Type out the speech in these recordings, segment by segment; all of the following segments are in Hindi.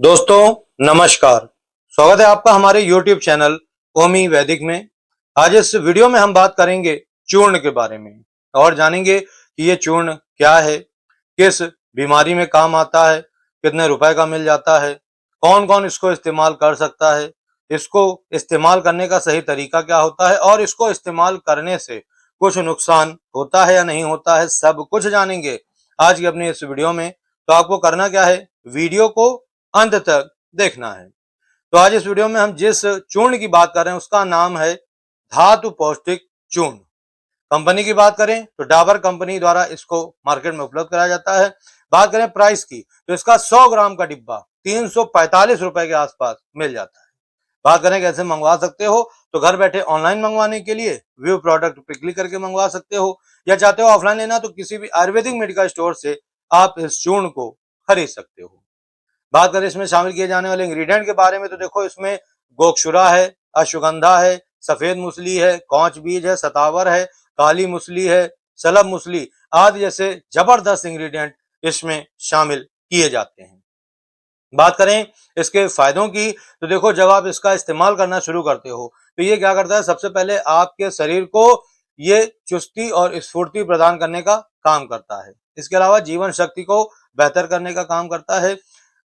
दोस्तों नमस्कार। स्वागत है आपका हमारे YouTube चैनल ओमी वैदिक में। आज इस वीडियो में हम बात करेंगे चूर्ण के बारे में और जानेंगे कि ये चूर्ण क्या है, किस बीमारी में काम आता है, कितने रुपए का मिल जाता है, कौन कौन इसको इस्तेमाल कर सकता है, इसको इस्तेमाल करने का सही तरीका क्या होता है और इसको इस्तेमाल करने से कुछ नुकसान होता है या नहीं होता है, सब कुछ जानेंगे आज की अपनी इस वीडियो में। तो आपको करना क्या है, वीडियो को अंत तक देखना है। तो आज इस वीडियो में हम जिस चूर्ण की बात कर रहे हैं उसका नाम है धातु पौष्टिक चूर्ण। कंपनी की बात करें तो डाबर कंपनी द्वारा इसको मार्केट में उपलब्ध कराया जाता है। बात करें प्राइस की तो इसका 100 ग्राम का डिब्बा 345 रुपए के आसपास मिल जाता है। बात करें कैसे मंगवा सकते हो तो घर बैठे ऑनलाइन मंगवाने के लिए व्यू प्रोडक्ट पे क्लिक करके मंगवा सकते हो, या चाहते हो ऑफलाइन लेना तो किसी भी आयुर्वेदिक मेडिकल स्टोर से आप इस चूर्ण को खरीद सकते हो। बात करें इसमें शामिल किए जाने वाले इंग्रेडिएंट के बारे में तो देखो, इसमें गोक्षुरा है, अश्वगंधा है, सफेद मूसली है, कौच बीज है, सतावर है, काली मूसली है, सलब मूसली आदि जैसे जबरदस्त इंग्रेडिएंट इसमें शामिल किए जाते हैं। बात करें इसके फायदों की तो देखो, जब आप इसका इस्तेमाल करना शुरू करते हो तो ये क्या करता है, सबसे पहले आपके शरीर को ये चुस्ती और स्फूर्ति प्रदान करने का काम करता है। इसके अलावा जीवन शक्ति को बेहतर करने का काम करता है।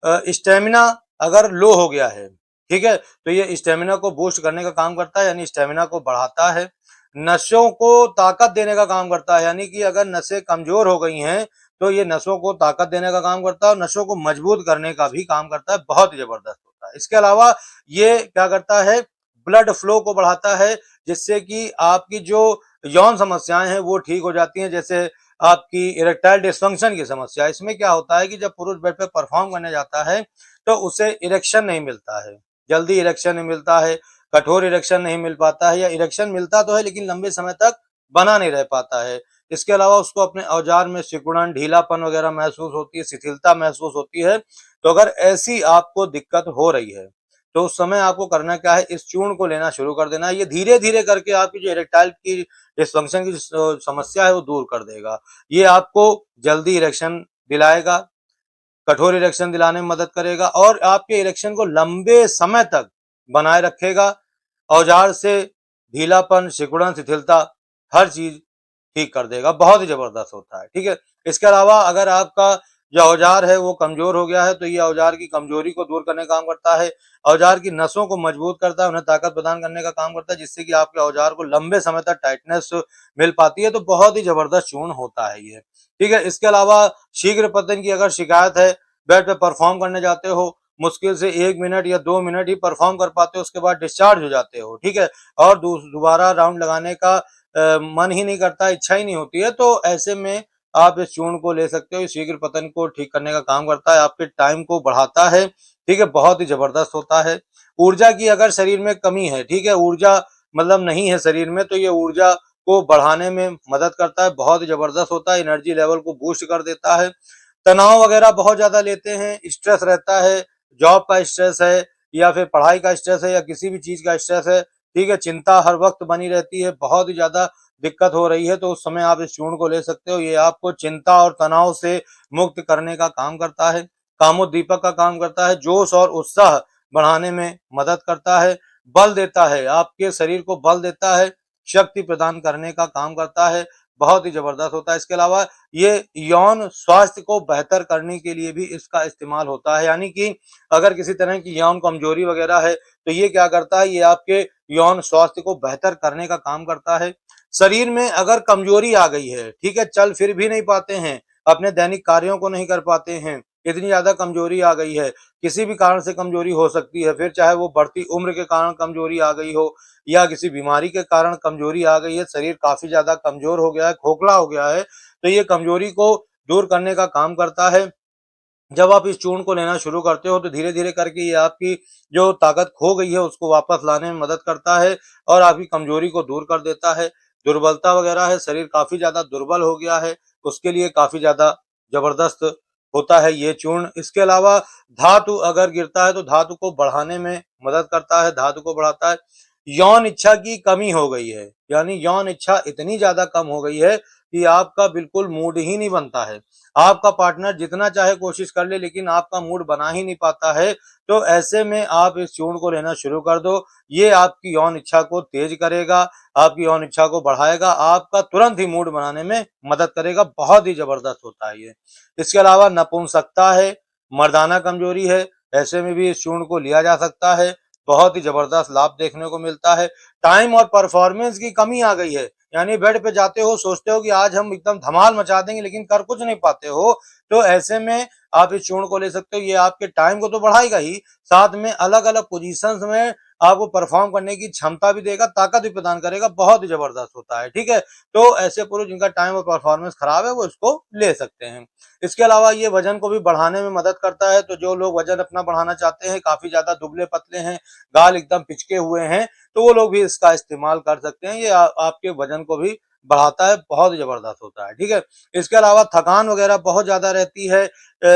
स्टेमिना अगर लो हो गया है, ठीक है, तो ये स्टेमिना को बूस्ट करने का काम करता है, यानी स्टेमिना को बढ़ाता है। नसों को ताकत देने का काम करता है, यानी कि अगर नसें कमजोर हो गई हैं तो ये नसों को ताकत देने का काम करता है और नसों को मजबूत करने का भी काम करता है। बहुत ही जबरदस्त होता है। इसके अलावा ये क्या करता है, ब्लड फ्लो को बढ़ाता है, जिससे कि आपकी जो यौन समस्याएं हैं वो ठीक हो जाती हैं। जैसे आपकी इरेक्टाइल डिस्फंक्शन की समस्या, इसमें क्या होता है कि जब पुरुष बेड पे परफॉर्म करने जाता है तो उसे इरेक्शन नहीं मिलता है, जल्दी इरेक्शन नहीं मिलता है, कठोर इरेक्शन नहीं मिल पाता है, या इरेक्शन मिलता तो है लेकिन लंबे समय तक बना नहीं रह पाता है। इसके अलावा उसको अपने औजार में सिकुड़न, ढीलापन वगैरह महसूस होती है, शिथिलता महसूस होती है। तो अगर ऐसी आपको दिक्कत हो रही है तो उस समय आपको करना क्या है, इस चूर्ण को लेना शुरू कर देना है। ये धीरे धीरे करके आपकी जो इरेक्टाइल की डिस्फंक्शन की समस्या है वो दूर कर देगा। ये आपको जल्दी इरेक्शन दिलाएगा, कठोर इरेक्शन दिलाने में मदद करेगा और आपके इरेक्शन को लंबे समय तक बनाए रखेगा। औजार से ढीलापन, सिकुड़न, शिथिलता हर चीज ठीक कर देगा। बहुत ही जबरदस्त होता है, ठीक है। इसके अलावा अगर आपका जो औजार है वो कमजोर हो गया है तो ये औजार की कमजोरी को दूर करने का काम करता है। औजार की नसों को मजबूत करता है, उन्हें ताकत प्रदान करने का काम करता है, जिससे कि आपके औजार को लंबे समय तक टाइटनेस मिल पाती है। तो बहुत ही जबरदस्त चूर्ण होता है ये, ठीक है। इसके अलावा शीघ्र पतन की अगर शिकायत है, बेड पे परफॉर्म करने जाते हो, मुश्किल से 1 मिनट या 2 मिनट ही परफॉर्म कर पाते हो, उसके बाद डिस्चार्ज हो जाते हो, ठीक है, और दोबारा राउंड लगाने का मन ही नहीं करता, इच्छा ही नहीं होती है, तो ऐसे में आप इस चूर्ण को ले सकते हो। शीघ्र पतन को ठीक करने का काम करता है, आपके टाइम को बढ़ाता है, ठीक है, बहुत ही जबरदस्त होता है। ऊर्जा की अगर शरीर में कमी है, ठीक है, ऊर्जा मतलब नहीं है शरीर में, तो ये ऊर्जा को बढ़ाने में मदद करता है। बहुत ही जबरदस्त होता है, एनर्जी लेवल को बूस्ट कर देता है। तनाव वगैरह बहुत ज्यादा लेते हैं, स्ट्रेस रहता है, जॉब का स्ट्रेस है या फिर पढ़ाई का स्ट्रेस है या किसी भी चीज का स्ट्रेस है, ठीक है, चिंता हर वक्त बनी रहती है, बहुत ही ज्यादा दिक्कत हो रही है, तो उस समय आप इस चूर्ण को ले सकते हो। ये आपको चिंता और तनाव से मुक्त करने का काम करता है, कामोद्दीपक का काम करता है, जोश और उत्साह बढ़ाने में मदद करता है, बल देता है, आपके शरीर को बल देता है, शक्ति प्रदान करने का काम करता है। बहुत ही जबरदस्त होता है। इसके अलावा ये यौन स्वास्थ्य को बेहतर करने के लिए भी इसका इस्तेमाल होता है, यानी कि अगर किसी तरह की यौन कमजोरी वगैरह है तो ये क्या करता है, ये आपके यौन स्वास्थ्य को बेहतर करने का काम करता है। शरीर में अगर कमजोरी आ गई है, ठीक है, चल फिर भी नहीं पाते हैं, अपने दैनिक कार्यों को नहीं कर पाते हैं, इतनी ज्यादा कमजोरी आ गई है, किसी भी कारण से कमजोरी हो सकती है, फिर चाहे वो बढ़ती उम्र के कारण कमजोरी आ गई हो या किसी बीमारी के कारण कमजोरी आ गई है, शरीर काफी ज्यादा कमजोर हो गया है, खोखला हो गया है, तो ये कमजोरी को दूर करने का काम करता है। जब आप इस चूर्ण को लेना शुरू करते हो तो धीरे धीरे करके ये आपकी जो ताकत खो गई है उसको वापस लाने में मदद करता है और आपकी कमजोरी को दूर कर देता है। दुर्बलता वगैरह है, शरीर काफी ज्यादा दुर्बल हो गया है, उसके लिए काफी ज्यादा जबरदस्त होता है ये चूर्ण। इसके अलावा धातु अगर गिरता है तो धातु को बढ़ाने में मदद करता है, धातु को बढ़ाता है। यौन इच्छा की कमी हो गई है, यानी यौन इच्छा इतनी ज्यादा कम हो गई है कि आपका बिल्कुल मूड ही नहीं बनता है। आपका पार्टनर जितना चाहे कोशिश कर ले लेकिन आपका मूड बना ही नहीं पाता है। तो ऐसे में आप इस चूर्ण को लेना शुरू कर दो। ये आपकी यौन इच्छा को तेज करेगा, आपकी यौन इच्छा को बढ़ाएगा, आपका तुरंत ही मूड बनाने में मदद करेगा। बहुत ही जबरदस्त होता है ये। इसके अलावा नपुंसकता है, मर्दाना कमजोरी है, ऐसे में भी इस चूर्ण को लिया जा सकता है। बहुत ही जबरदस्त लाभ देखने को मिलता है। टाइम और परफॉर्मेंस की कमी आ गई है, यानी बेड पे जाते हो, सोचते हो कि आज हम एकदम धमाल मचा देंगे लेकिन कर कुछ नहीं पाते हो। तो ऐसे में आप इस चूर्ण को ले सकते हो। ये आपके टाइम को तो बढ़ाएगा ही, साथ में अलग अलग पोजीशंस में आपको परफॉर्म करने की क्षमता भी देगा, ताकत भी प्रदान करेगा। बहुत ही जबरदस्त होता है, ठीक है। तो ऐसे पुरुष जिनका टाइम और परफॉर्मेंस खराब है वो इसको ले सकते हैं। इसके अलावा ये वजन को भी बढ़ाने में मदद करता है। तो जो लोग वजन अपना बढ़ाना चाहते हैं, काफी ज्यादा दुबले पतले हैं, गाल एकदम पिचके हुए हैं, तो वो लोग भी इसका इस्तेमाल कर सकते हैं। ये आपके वजन को भी बढ़ाता है, बहुत ही जबरदस्त होता है, ठीक है। इसके अलावा थकान वगैरह बहुत ज्यादा रहती है,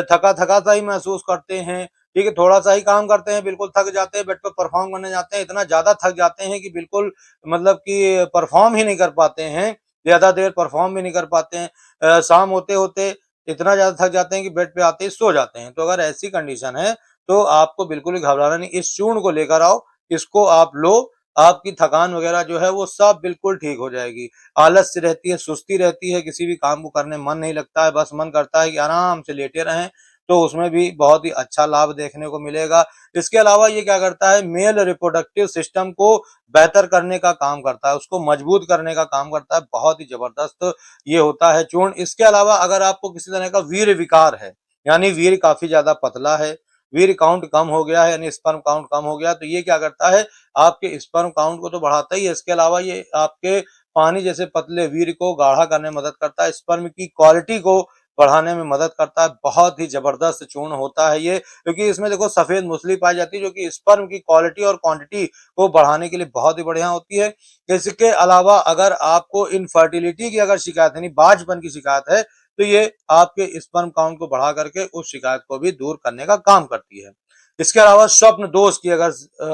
थका थका सा ही महसूस करते हैं, ठीक है। थोड़ा सा ही काम करते हैं, बिल्कुल थक जाते हैं, बेड पर परफॉर्म करने जाते हैं, इतना ज्यादा थक जाते हैं कि बिल्कुल मतलब कि परफॉर्म ही नहीं कर पाते हैं, ज्यादा देर परफॉर्म भी नहीं कर पाते हैं। शाम होते होते इतना ज्यादा थक जाते हैं कि बेड पे आते ही सो जाते हैं। तो अगर ऐसी कंडीशन है तो आपको बिल्कुल ही घबराना नहीं, इस चूर्ण को लेकर आओ, इसको आप लो, आपकी थकान वगैरह जो है वो सब बिल्कुल ठीक हो जाएगी। आलस्य रहती है, सुस्ती रहती है, किसी भी काम को करने मन नहीं लगता है, बस मन करता है कि आराम से लेटे रहें, तो उसमें भी बहुत ही अच्छा लाभ देखने को मिलेगा। इसके अलावा ये क्या करता है, मेल रिप्रोडक्टिव सिस्टम को बेहतर करने का काम करता है, उसको मजबूत करने का काम करता है। बहुत ही जबरदस्त ये होता है चूर्ण। इसके अलावा अगर आपको किसी तरह का वीर्य विकार है, यानी वीर्य काफी ज्यादा पतला है, वीर्य काउंट कम हो गया है, यानी स्पर्म काउंट कम हो गया, तो ये क्या करता है, आपके स्पर्म काउंट को तो बढ़ाता ही है, इसके अलावा ये आपके पानी जैसे पतले वीर्य को गाढ़ा करने में मदद करता है, स्पर्म की क्वालिटी को बढ़ाने में मदद करता है। बहुत ही जबरदस्त चूर्ण होता है ये, क्योंकि इसमें देखो सफेद मूसली पाई जाती है, जो कि स्पर्म की क्वालिटी और क्वांटिटी को बढ़ाने के लिए बहुत ही बढ़िया होती है। इसके अलावा अगर आपको इनफर्टिलिटी की अगर शिकायत यानी बांझपन की शिकायत है, तो ये आपके स्पर्म काउंट को बढ़ा करके उस शिकायत को भी दूर करने का काम करती है। इसके अलावा स्वप्न दोष की अगर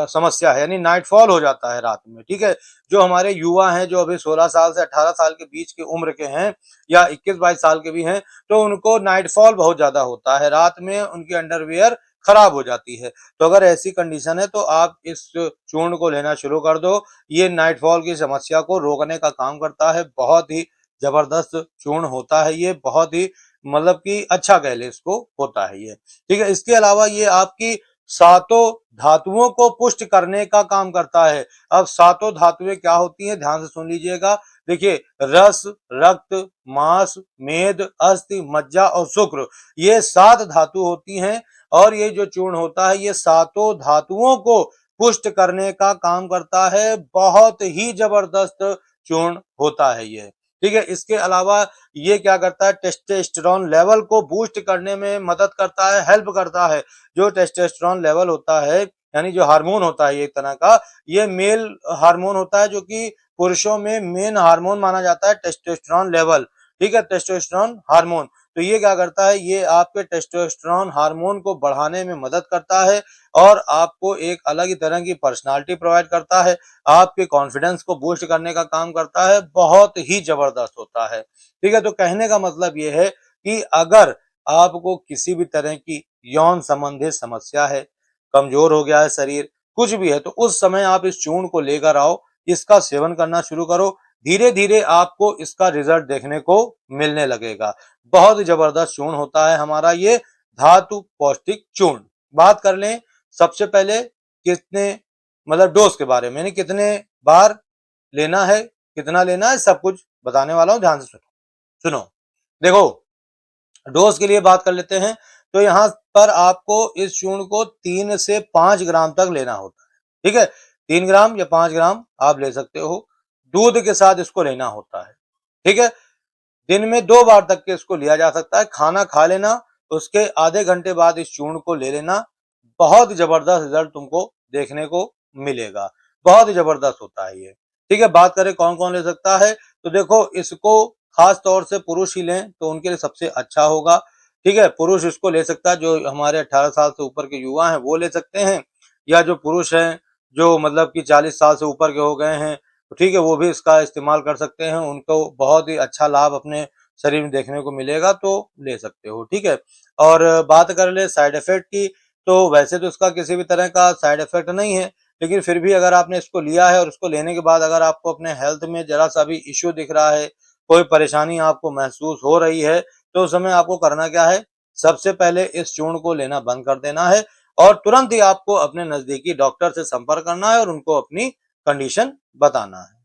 समस्या है, यानी नाइटफॉल हो जाता है रात में, ठीक है। जो हमारे युवा हैं, जो अभी 16 साल से 18 साल के बीच की उम्र के हैं, या 21-22 साल के भी हैं, तो उनको नाइटफॉल बहुत ज्यादा होता है, रात में उनकी अंडरवियर खराब हो जाती है। तो अगर ऐसी कंडीशन है तो आप इस चूर्ण को लेना शुरू कर दो। ये नाइटफॉल की समस्या को रोकने का काम करता है। बहुत ही जबरदस्त चूर्ण होता है ये, बहुत ही मतलब कि अच्छा कह ले इसको, होता है ये, ठीक है। इसके अलावा ये आपकी सातों धातुओं को पुष्ट करने का काम करता है। अब सातों धातुएं क्या होती हैं, ध्यान से सुन लीजिएगा। देखिए, रस, रक्त, मांस, मेद, अस्थि, मज्जा और शुक्र, ये 7 धातु होती हैं। और ये जो चूर्ण होता है ये सातों धातुओं को पुष्ट करने का काम करता है। बहुत ही जबरदस्त चूर्ण होता है ये, ठीक है। इसके अलावा ये क्या करता है, टेस्टोस्टेरोन लेवल को बूस्ट करने में मदद करता है, हेल्प करता है। जो टेस्टोस्टेरोन लेवल होता है, यानी जो हार्मोन होता है एक तरह का, ये मेल हार्मोन होता है, जो कि पुरुषों में मेन हार्मोन माना जाता है टेस्टोस्टेरोन लेवल, ठीक है, टेस्टोस्टेरोन हार्मोन। तो ये क्या करता है, ये आपके टेस्टोस्टेरोन हार्मोन को बढ़ाने में मदद करता है और आपको एक अलग ही तरह की पर्सनालिटी प्रोवाइड करता है, आपके कॉन्फिडेंस को बूस्ट करने का काम करता है। बहुत ही जबरदस्त होता है, ठीक है। तो कहने का मतलब ये है कि अगर आपको किसी भी तरह की यौन संबंधी समस्या है, कमजोर हो गया है शरीर, कुछ भी है, तो उस समय आप इस चूर्ण को लेकर आओ, इसका सेवन करना शुरू करो। धीरे धीरे आपको इसका रिजल्ट देखने को मिलने लगेगा। बहुत ही जबरदस्त चूर्ण होता है हमारा ये धातु पौष्टिक चूर्ण। बात कर लें सबसे पहले कितने मतलब डोज के बारे में, यानी कितने बार लेना है, कितना लेना है, सब कुछ बताने वाला हूं, ध्यान से सुनो। सुनो, देखो, डोज के लिए बात कर लेते हैं। तो यहाँ पर आपको इस चूर्ण को 3 से 5 ग्राम तक लेना होता है, ठीक है। 3 ग्राम या 5 ग्राम आप ले सकते हो। दूध के साथ इसको लेना होता है, ठीक है। दिन में 2 बार तक के इसको लिया जा सकता है। खाना खा लेना, उसके आधे घंटे बाद इस चूर्ण को ले लेना। बहुत ही जबरदस्त रिजल्ट तुमको देखने को मिलेगा। बहुत ही जबरदस्त होता है ये, ठीक है। बात करें कौन कौन ले सकता है, तो देखो, इसको खास तौर से पुरुष ही लें तो उनके लिए सबसे अच्छा होगा, ठीक है। पुरुष इसको ले सकता है, जो हमारे 18 साल से ऊपर के युवा हैं वो ले सकते हैं, या जो पुरुष हैं जो मतलब कि 40 साल से ऊपर के हो गए हैं, तो ठीक है, वो भी इसका इस्तेमाल कर सकते हैं, उनको बहुत ही अच्छा लाभ अपने शरीर में देखने को मिलेगा, तो ले सकते हो, ठीक है। और बात कर ले साइड इफेक्ट की, तो वैसे तो इसका किसी भी तरह का साइड इफेक्ट नहीं है, लेकिन फिर भी अगर आपने इसको लिया है और इसको लेने के बाद अगर आपको अपने हेल्थ में जरा सा भी इश्यू दिख रहा है, कोई परेशानी आपको महसूस हो रही है, तो उस समय आपको करना क्या है, सबसे पहले इस चूर्ण को लेना बंद कर देना है और तुरंत ही आपको अपने नजदीकी डॉक्टर से संपर्क करना है और उनको अपनी कंडीशन बताना है।